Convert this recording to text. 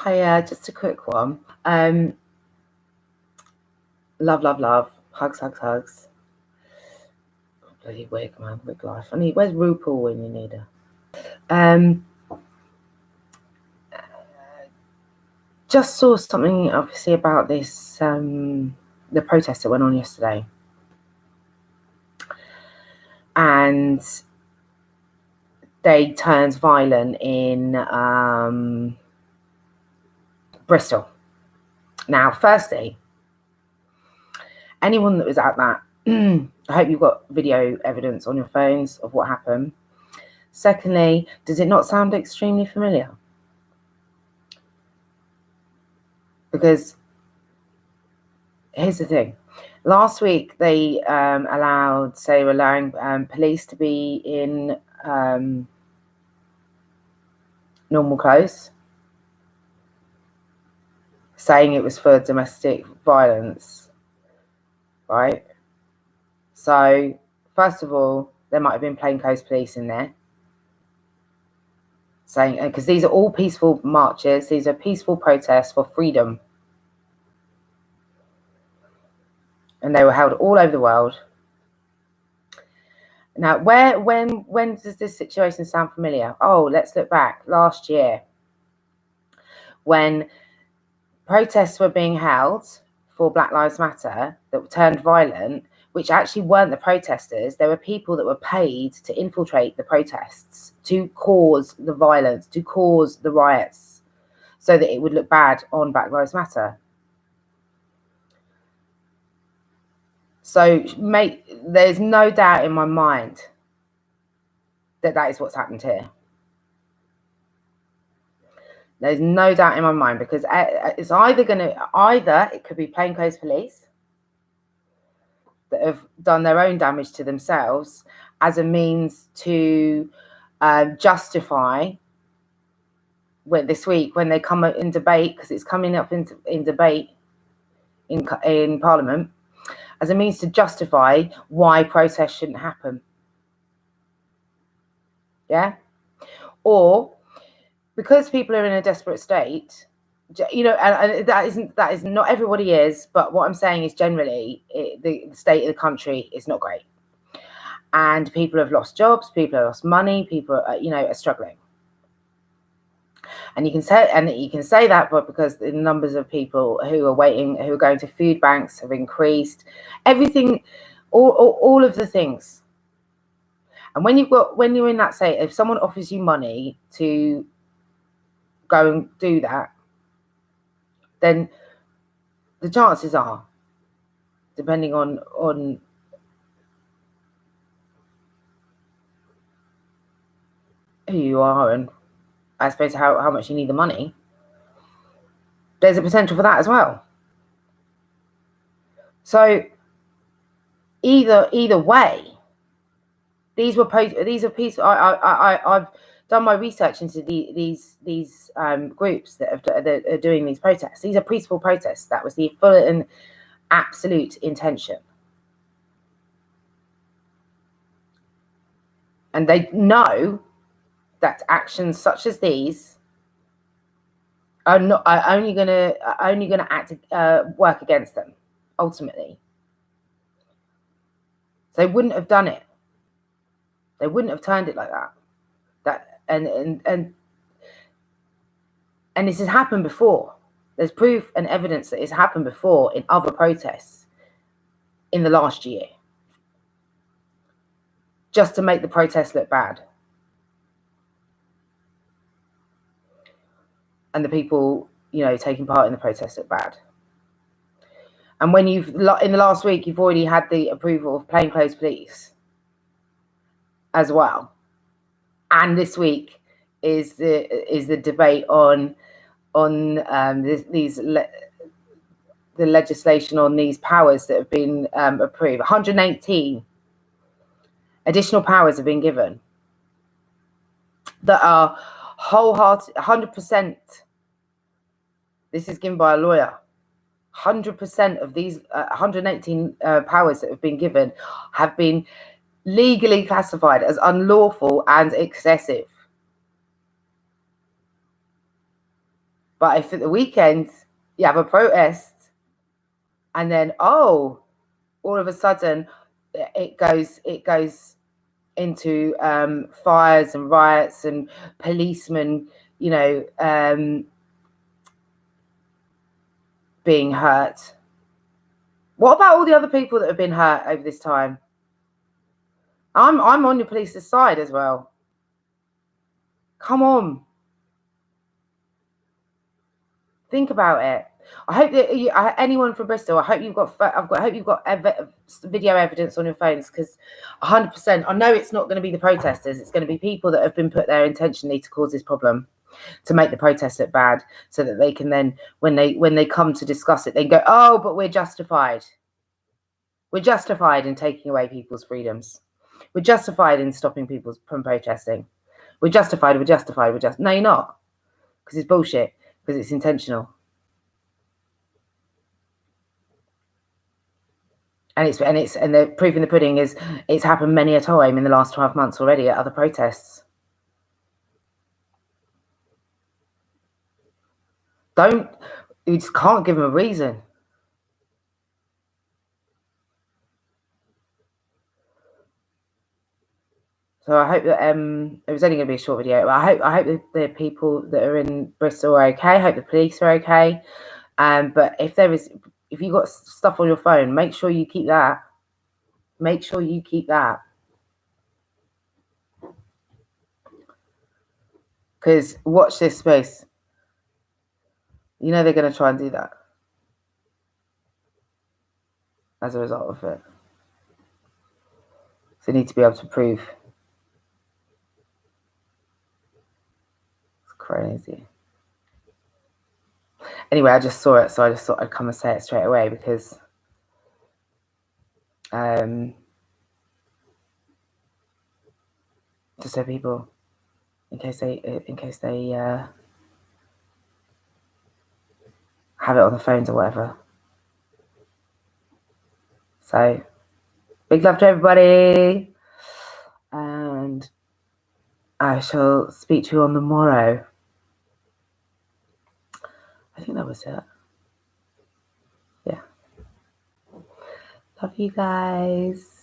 Hiya, just a quick one. Love. Hugs. Bloody wig, man. Wig life. Where's RuPaul when you need her? Just saw something, obviously, about this, the protest that went on yesterday. And they turned violent in Bristol. Now, firstly, anyone that was at that, I hope you've got video evidence on your phones of what happened. Secondly, does it not sound extremely familiar? Because here's the thing. Last week, they were allowing police to be in normal clothes, saying it was for domestic violence, right? So, first of all, there might have been plainclothes police in there, saying, because these are all peaceful marches, these are peaceful protests for freedom. And they were held all over the world. Now, when does this situation sound familiar? Oh, let's look back last year when protests were being held for Black Lives Matter that turned violent, which actually weren't the protesters. There were people that were paid to infiltrate the protests, to cause the violence, to cause the riots, so that it would look bad on Black Lives Matter. So, mate, there's no doubt in my mind that is what's happened here. There's no doubt in my mind, because it's either it could be plainclothes police that have done their own damage to themselves as a means to justify this week when they come up in debate, because it's coming up in debate in Parliament, as a means to justify why protests shouldn't happen. Yeah? Or because people are in a desperate state, and that is not everybody is, but what I'm saying is generally the state of the country is not great. And people have lost jobs, people have lost money, people are struggling. And you can say that, but because the numbers of people who are going to food banks have increased, everything, all of the things. And when you're in that state, if someone offers you money to go and do that, then the chances are, depending on who you are and I suppose how much you need the money, there's a potential for that as well. So either way, these are peaceful. I've done my research into these groups that are doing these protests. These are peaceful protests. That was the full and absolute intention. And they know that actions such as these are only going to work against them ultimately. They wouldn't have done it. They wouldn't have turned it like that. And this has happened before. There's proof and evidence that it's happened before in other protests in the last year, just to make the protest look bad. And the people, taking part in the protest look bad. And when in the last week, you've already had the approval of plainclothes police as well. And this week is the debate on the legislation on these powers that have been approved. 118 additional powers have been given that are wholehearted, 100%. This is given by a lawyer. 100% of these 118 powers that have been given have been legally classified as unlawful and excessive. But if at the weekend you have a protest and then, all of a sudden it goes into fires and riots and policemen, being hurt. What about all the other people that have been hurt over this time? I'm on your police's side as well. Come on. Think about it. I hope that anyone from Bristol, I hope you've got video evidence on your phones, because 100%, I know it's not going to be the protesters. It's going to be people that have been put there intentionally to cause this problem, to make the protest look bad, so that they can then, when they come to discuss it, they go, oh, but we're justified. We're justified in taking away people's freedoms. We're justified in stopping people from protesting. We're justified. No, you're not, because it's bullshit, because it's intentional. And the proof in the pudding is it's happened many a time in the last 12 months already at other protests. You just can't give them a reason. So I hope that it was only going to be a short video. But I hope the people that are in Bristol are okay. I hope the police are okay. But if you got stuff on your phone, make sure you keep that. Make sure you keep that. Because watch this space. You know they're going to try and do that as a result of it. So they need to be able to prove. It's crazy. Anyway, I just saw it, so I just thought I'd come and say it straight away, because just so people, in case they have it on the phones or whatever. So, big love to everybody, and I shall speak to you on the morrow. I think that was it. Yeah. Love you guys.